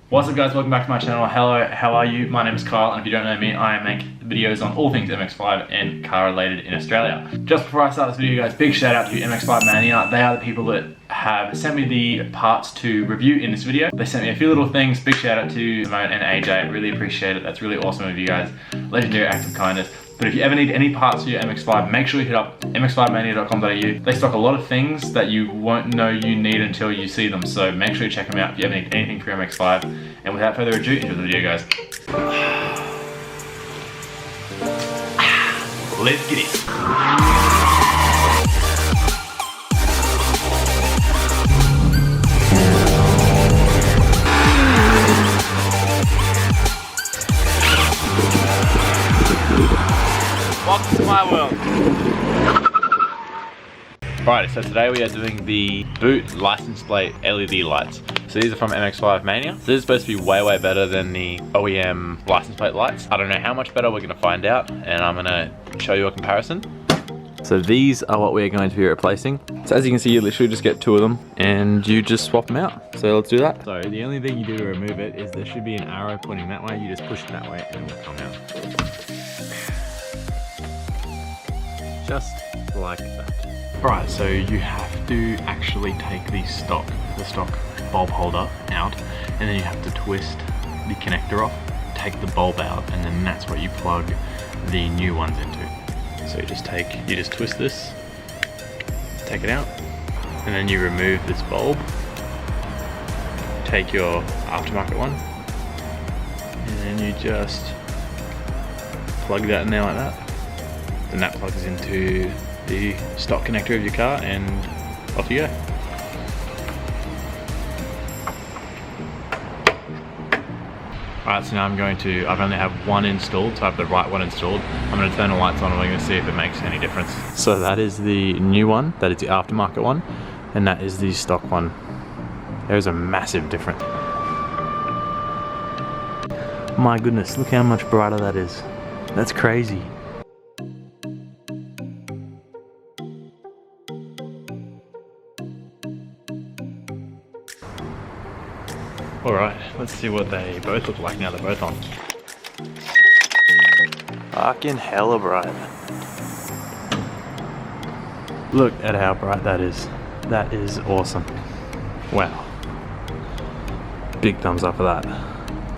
What's up guys, welcome back to my channel. Hello, how are you? My name is Kyle, and if you don't know me, I make videos on all things MX5 and car related in Australia. Just before I start this video guys, big shout out to MX5MANIA. They are the people that have sent me the parts to review in this video. They sent me a few little things. Big shout out to Simone and AJ, really appreciate it. That's really awesome of you guys. Legendary act of kindness. But if you ever need any parts for your MX5, make sure you hit up mx5mania.com.au. They stock a lot of things that you won't know you need until you see them. So make sure you check them out if you ever need anything for your MX5. And without further ado, enjoy the video guys. Let's get it. Welcome to my world. Alright, so today we are doing the boot license plate LED lights. So these are from MX5MANIA. So this is supposed to be way better than the OEM license plate lights. I don't know how much better, we're going to find out, and I'm going to show you a comparison. So these are what we're going to be replacing. So as you can see, you literally just get two of them and you just swap them out. So let's do that. So the only thing you do to remove it is there should be an arrow pointing that way. You just push it that way and it will come out. Just like that. Right, so you have to actually take the stock bulb holder out, and then you have to twist the connector off, take the bulb out, and then that's what you plug the new ones into. So you just twist this, take it out, and then you remove this bulb, take your aftermarket one, and then you just plug that in there like that. Then that plugs into the stock connector of your car and off you go. Alright, so now I've only have one installed, so I have the right one installed. I'm going to turn the lights on and we're going to see if it makes any difference. So that is the new one, that is the aftermarket one, and that is the stock one. There's a massive difference. My goodness, look how much brighter that is. That's crazy. Alright, let's see what they both look like now they're both on. Fucking hella bright. Look at how bright that is. That is awesome. Wow. Big thumbs up for that.